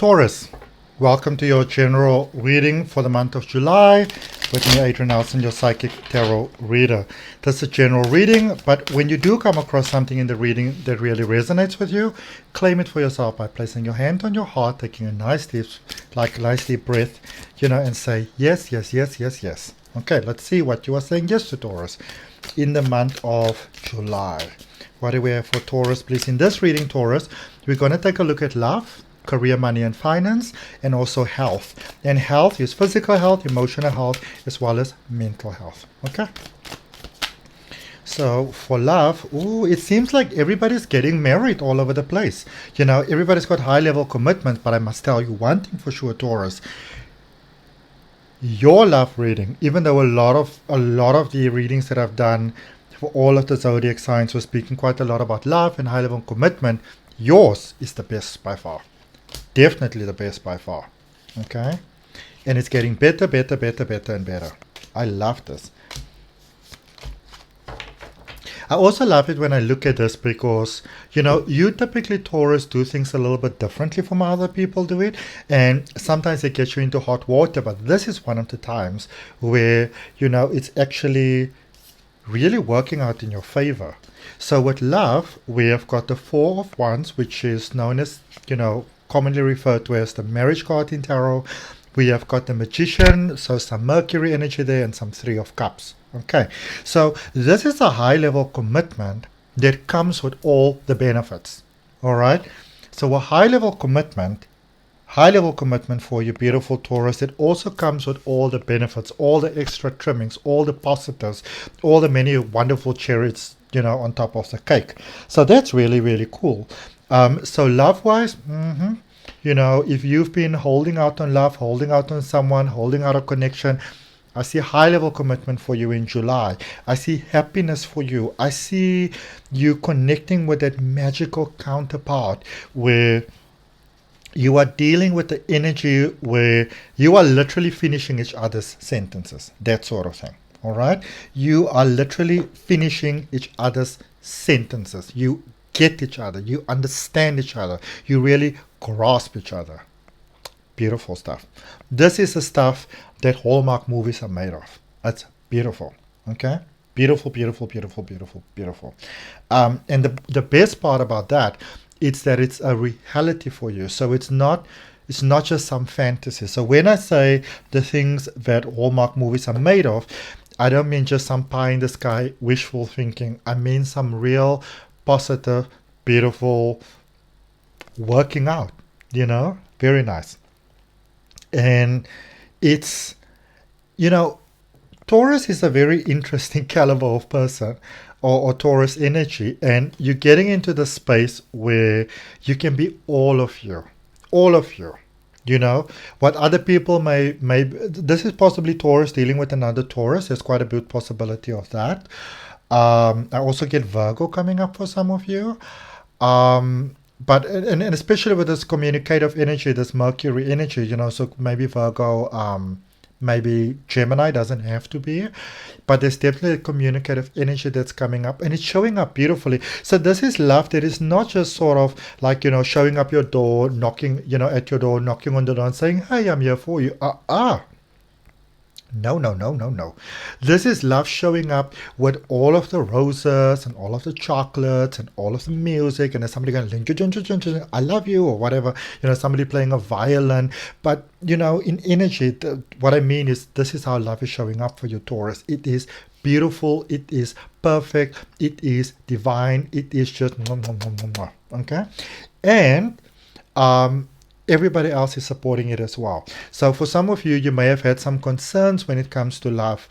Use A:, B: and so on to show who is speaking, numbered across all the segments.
A: Taurus, welcome to your general reading for the month of July with me, Adrian Nelson, your psychic tarot reader. This is a general reading, but when you do come across something in the reading that really resonates with you, claim it for yourself by placing your hand on your heart, taking a nice deep breath, and say yes, yes, yes, yes, yes. Okay, let's see what you are saying yes to, Taurus, in the month of July. What do we have for Taurus, please? In this reading, Taurus, we're going to take a look at love, career, money, and finance, and also health. And health is physical health, emotional health, as well as mental health. Okay? So for love, it seems like everybody's getting married all over the place. Everybody's got high-level commitment, but I must tell you one thing for sure, Taurus. Your love reading, even though a lot of the readings that I've done for all of the zodiac signs were speaking quite a lot about love and high-level commitment, yours is the best by far. Definitely the best by far. Okay? And it's getting better, better, better, better, and better. I love this. I also love it when I look at this because, you typically, Taurus, do things a little bit differently from how other people do it. And sometimes it gets you into hot water. But this is one of the times where, it's actually really working out in your favor. So with love, we have got the Four of Wands, which is known as, commonly referred to as the marriage card in tarot. We have got the Magician, so some Mercury energy there, and some Three of Cups. Okay, so this is a high-level commitment that comes with all the benefits. All right, so a high-level commitment for you, beautiful Taurus, it also comes with all the benefits, all the extra trimmings, all the positives, all the many wonderful cherries, on top of the cake. So that's really, really cool. So love-wise, if you've been holding out on love, holding out on someone, holding out a connection, I see high-level commitment for you in July. I see happiness for you. I see you connecting with that magical counterpart where you are dealing with the energy where you are literally finishing each other's sentences, that sort of thing. All right? You are literally finishing each other's sentences. You get each other. You understand each other. You really grasp each other. Beautiful stuff. This is the stuff that Hallmark movies are made of. It's beautiful. Okay? Beautiful, beautiful, beautiful, beautiful, beautiful. And the best part about that is that it's a reality for you. So it's not just some fantasy. So when I say the things that Hallmark movies are made of, I don't mean just some pie in the sky wishful thinking. I mean some real positive, beautiful working out, very nice. And it's, Taurus is a very interesting caliber of person or Taurus energy, and you're getting into the space where you can be all of you. What other people may this is possibly Taurus dealing with another Taurus. There's quite a big possibility of that. I also get Virgo coming up for some of you. But and especially with this communicative energy, this Mercury energy, so maybe Virgo, maybe Gemini, doesn't have to be, but there's definitely a communicative energy that's coming up, and it's showing up beautifully. So this is love that is not just sort of like, showing up your door, knocking, at your door, knocking on the door and saying, hey, I'm here for you. No. This is love showing up with all of the roses and all of the chocolates and all of the music, and there's somebody going, I love you, or whatever, somebody playing a violin. But, in energy, what I mean is this is how love is showing up for you, Taurus. It is beautiful. It is perfect. It is divine. It is just, okay? And, everybody else is supporting it as well. So for some of you, you may have had some concerns when it comes to love.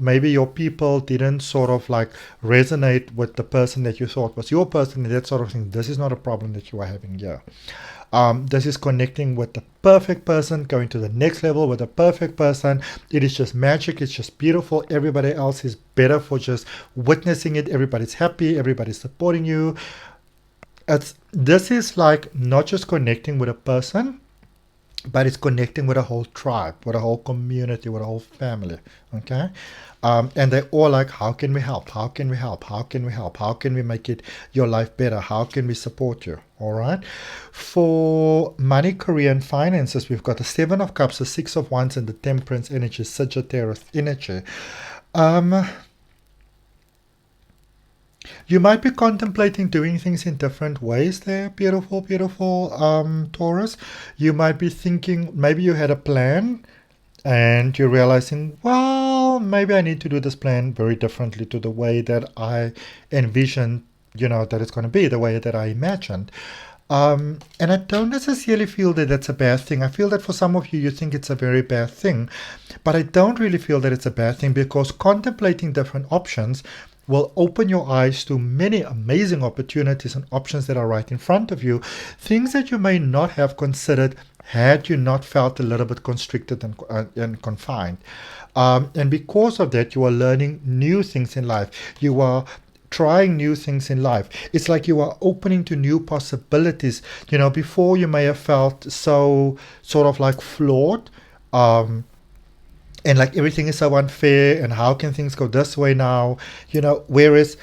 A: Maybe your people didn't sort of like resonate with the person that you thought was your person and that sort of thing. This is not a problem that you are having here. This is connecting with the perfect person, going to the next level with the perfect person. It is just magic. It's just beautiful. Everybody else is better for just witnessing it. Everybody's happy. Everybody's supporting you. This is like not just connecting with a person, but it's connecting with a whole tribe, with a whole community, with a whole family. Okay. And they're all like, how can we help? How can we help? How can we help? How can we make it your life better? How can we support you? All right. For money, career, and finances, we've got the Seven of Cups, the Six of Wands, and the Temperance energy, Sagittarius energy. You might be contemplating doing things in different ways there, beautiful, beautiful Taurus. You might be thinking, maybe you had a plan and you're realizing, well, maybe I need to do this plan very differently to the way that I envisioned, that it's going to be, the way that I imagined. And I don't necessarily feel that that's a bad thing. I feel that for some of you, you think it's a very bad thing. But I don't really feel that it's a bad thing, because contemplating different options will open your eyes to many amazing opportunities and options that are right in front of you. Things that you may not have considered had you not felt a little bit constricted and confined. And because of that, you are learning new things in life. You are trying new things in life. It's like you are opening to new possibilities. Before you may have felt so sort of like flawed, and like everything is so unfair, and how can things go this way now? Whereas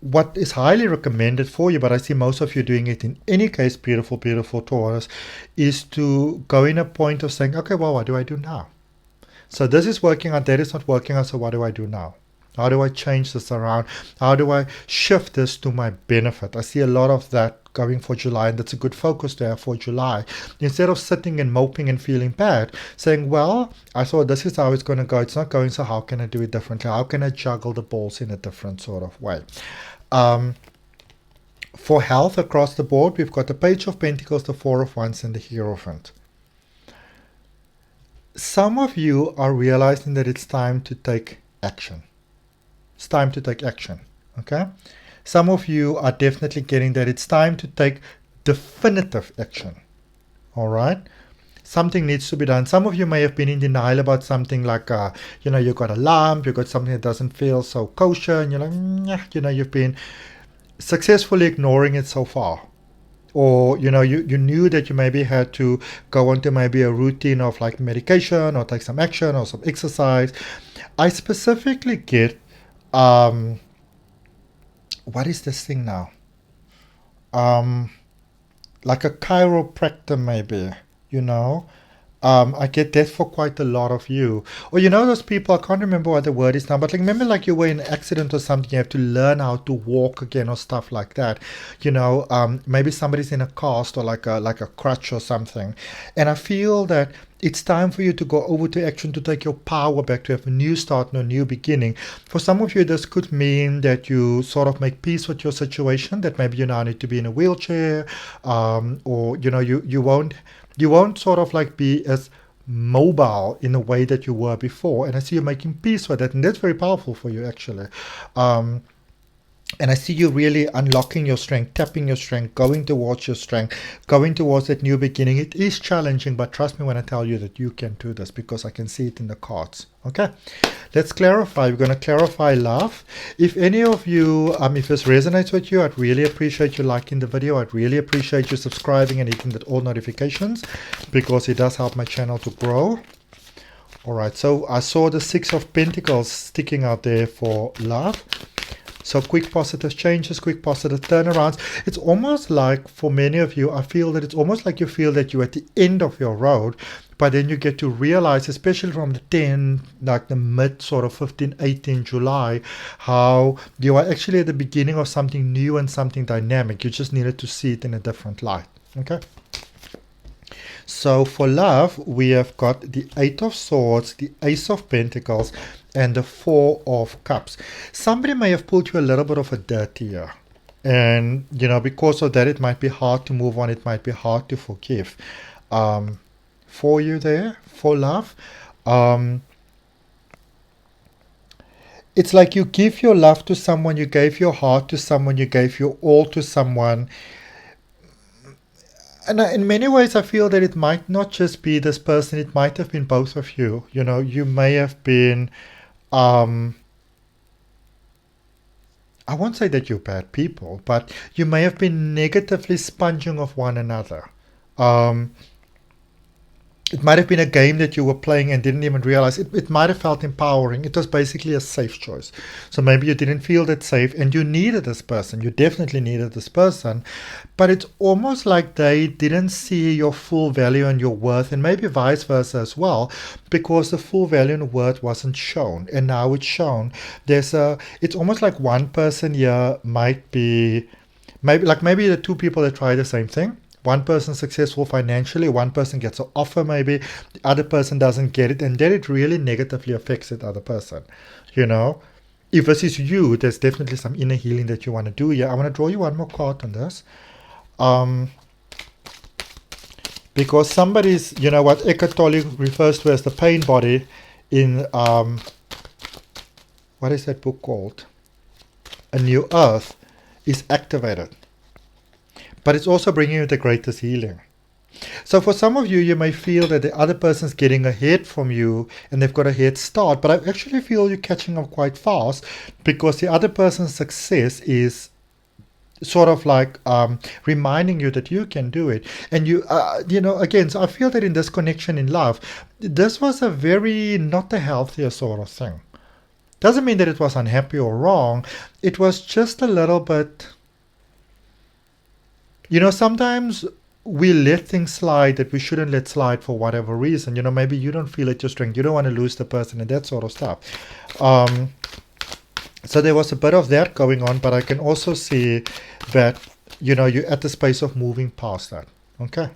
A: what is highly recommended for you, but I see most of you doing it in any case, beautiful, beautiful Taurus, is to go in a point of saying, okay, well, what do I do now? So this is working out, that is not working out, so what do I do now? How do I change this around? How do I shift this to my benefit? I see a lot of that going for July, and that's a good focus to have for July. Instead of sitting and moping and feeling bad, saying, well, I thought this is how it's going to go. It's not going, so how can I do it differently? How can I juggle the balls in a different sort of way? For health across the board, we've got the Page of Pentacles, the Four of Wands, and the Hierophant. Some of you are realizing that it's time to take action. It's time to take action, okay? Some of you are definitely getting that it's time to take definitive action, all right? Something needs to be done. Some of you may have been in denial about something, like, you got a lump, you got something that doesn't feel so kosher, and you're like, you've been successfully ignoring it so far. Or, you knew that you maybe had to go onto maybe a routine of like medication, or take some action, or some exercise. I specifically get, what is this thing now? Like a chiropractor maybe, I get that for quite a lot of you. Or those people, I can't remember what the word is now, but like, remember, like, you were in an accident or something, you have to learn how to walk again, or stuff like that. Maybe somebody's in a cast, or like a crutch or something. And I feel that it's time for you to go over to action, to take your power back, to have a new start and a new beginning. For some of you, this could mean that you sort of make peace with your situation, that maybe you now need to be in a wheelchair, or you won't sort of like be as mobile in a way that you were before. And I see you making peace with that, and that's very powerful for you, actually. And I see you really unlocking your strength, tapping your strength, going towards your strength, going towards that new beginning. It is challenging, but trust me when I tell you that you can do this, because I can see it in the cards. Okay, let's clarify. We're going to clarify love. If any of you, if this resonates with you, I'd really appreciate you liking the video. I'd really appreciate you subscribing and hitting that all notifications, because it does help my channel to grow. All right, so I saw the Six of Pentacles sticking out there for love. So quick positive changes, quick positive turnarounds. It's almost like, for many of you, I feel that it's almost like you feel that you're at the end of your road, but then you get to realize, especially from the 10, like the mid sort of 15, 18 July, how you are actually at the beginning of something new and something dynamic. You just needed to see it in a different light. Okay. So for love, we have got the Eight of Swords, the Ace of Pentacles, and the Four of Cups. Somebody may have pulled you a little bit of a dirty here. And, because of that, it might be hard to move on. It might be hard to forgive. For you there, for love, it's like you give your love to someone, you gave your heart to someone, you gave your all to someone. And in many ways, I feel that it might not just be this person. It might have been both of you. You may have been, I won't say that you're bad people, but you may have been negatively sponging off one another. It might have been a game that you were playing and didn't even realize. It might have felt empowering. It was basically a safe choice. So maybe you didn't feel that safe and you needed this person. You definitely needed this person. But it's almost like they didn't see your full value and your worth, and maybe vice versa as well, because the full value and worth wasn't shown. And now it's shown. It's almost like one person here might be, maybe the two people that try the same thing. One person successful financially, one person gets an offer maybe, the other person doesn't get it, and then it really negatively affects that other person. You know, if this is you, there's definitely some inner healing that you want to do here. I want to draw you one more card on this. Because somebody's, you know what Eckhart Tolle refers to as the pain body in, what is that book called? A New Earth, is activated. But it's also bringing you the greatest healing. So for some of you, you may feel that the other person's getting ahead from you and they've got a head start, but I actually feel you're catching up quite fast, because the other person's success is sort of like reminding you that you can do it. And you know, again, so I feel that in this connection in love, this was a very not the healthier sort of thing. Doesn't mean that it was unhappy or wrong. It was just a little bit, you know, sometimes we let things slide that we shouldn't let slide for whatever reason. You know, maybe you don't feel at your strength. You don't want to lose the person and that sort of stuff. So there was a bit of that going on, but I can also see that, you know, you're at the space of moving past that. Okay.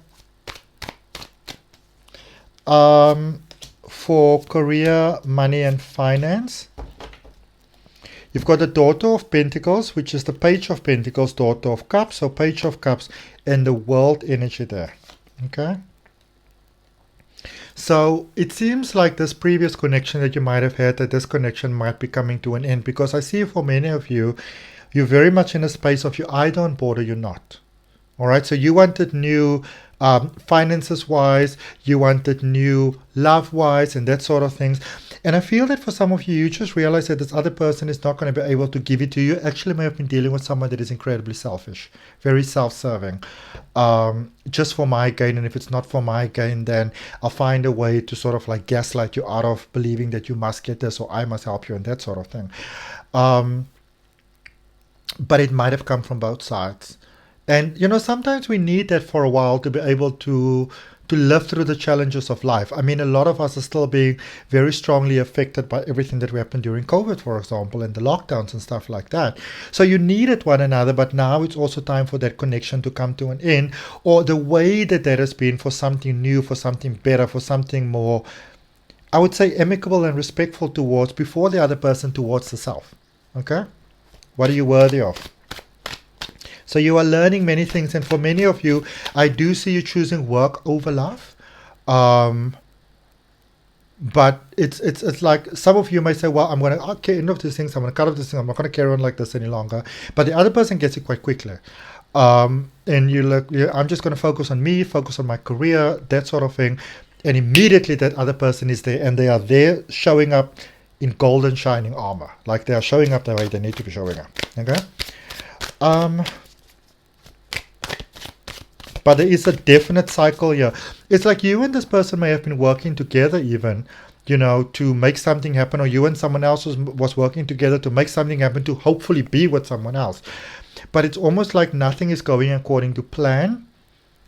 A: For career, money, and finance, you've got the Daughter of Pentacles, which is the Page of Pentacles, Daughter of Cups, so Page of Cups, and the World energy there. Okay. So it seems like this previous connection that you might have had, that this connection might be coming to an end, because I see for many of you, you're very much in a space of you're either on board or you're not. All right. So you wanted new finances wise, you wanted new love wise, and that sort of things. And I feel that for some of you, you just realize that this other person is not going to be able to give it to you. Actually, may have been dealing with someone that is incredibly selfish, very self-serving, just for my gain. And if it's not for my gain, then I'll find a way to sort of like gaslight you out of believing that you must get this or I must help you and that sort of thing. But it might have come from both sides. And, you know, sometimes we need that for a while to be able to live through the challenges of life. I mean, a lot of us are still being very strongly affected by everything that happened during COVID, for example, and the lockdowns and stuff like that. So you needed one another, but now it's also time for that connection to come to an end, or the way that has been for something new, for something better, for something more, I would say, amicable and respectful towards, before the other person, towards the self. Okay? What are you worthy of? So you are learning many things, and for many of you, I do see you choosing work over love. But it's like some of you may say, well, I'm going to end of these things, I'm going to cut off this thing, I'm not going to carry on like this any longer. But the other person gets it quite quickly. And you look, I'm just going to focus on me, focus on my career, that sort of thing. And immediately that other person is there, and they are there showing up in golden shining armor. Like they are showing up the way they need to be showing up. Okay? But there is a definite cycle here. It's like you and this person may have been working together even, you know, to make something happen, or you and someone else was working together to make something happen, to hopefully be with someone else. But it's almost like nothing is going according to plan,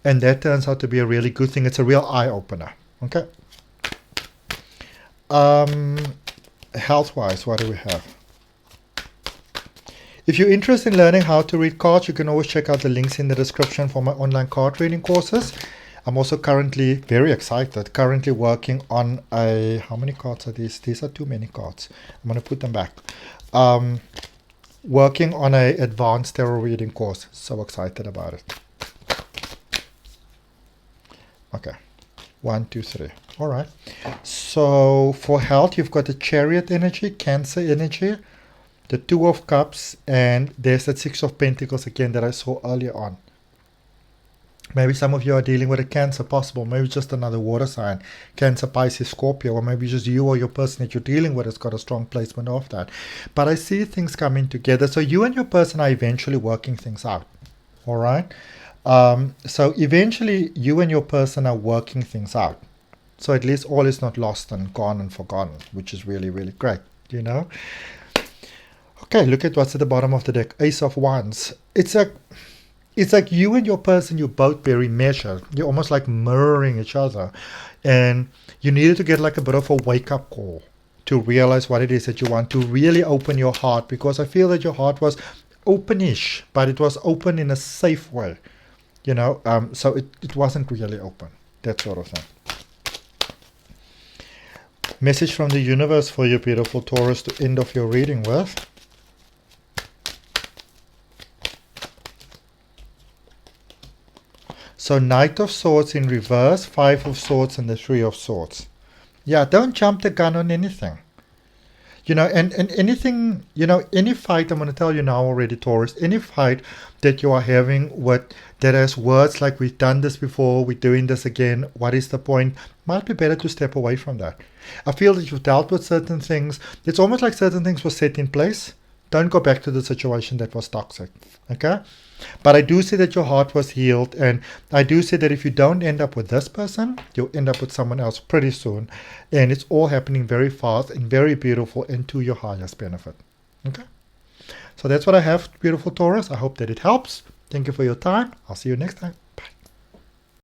A: and that turns out to be a really good thing. It's a real eye-opener. Okay. Health-wise, what do we have? If you're interested in learning how to read cards, you can always check out the links in the description for my online card reading courses. I'm also currently very excited, working on how many cards are these? These are too many cards. I'm going to put them back. Working on an advanced tarot reading course. So excited about it. Okay. 1, 2, 3. All right. So for health, you've got the Chariot energy, Cancer energy, the 2 of Cups, and there's that 6 of Pentacles again that I saw earlier on. Maybe some of you are dealing with a Cancer, possible. Maybe just another water sign, Cancer, Pisces, Scorpio, or maybe just you or your person that you're dealing with has got a strong placement of that. But I see things coming together. So you and your person are eventually working things out. All right. So eventually you and your person are working things out. So at least all is not lost and gone and forgotten, which is really, really great, you know. Okay, look at what's at the bottom of the deck. Ace of Wands. It's like you and your person, you're both very measured. You're almost like mirroring each other. And you needed to get like a bit of a wake-up call to realize what it is that you want, to really open your heart, because I feel that your heart was openish, but it was open in a safe way, you know. So it wasn't really open, that sort of thing. Message from the universe for you, beautiful Taurus, to end off your reading with. So Knight of Swords in reverse, Five of Swords, and the Three of Swords. Yeah, don't jump the gun on anything. You know, and anything, you know, any fight, I'm going to tell you now already, Taurus, any fight that you are having that has words like, we've done this before, we're doing this again, what is the point? Might be better to step away from that. I feel that you've dealt with certain things. It's almost like certain things were set in place. Don't go back to the situation that was toxic, okay? But I do see that your heart was healed, and I do see that if you don't end up with this person, you'll end up with someone else pretty soon, and it's all happening very fast and very beautiful and to your highest benefit. Okay, so that's what I have, beautiful Taurus. I hope that it helps. Thank you for your time. I'll see you next time.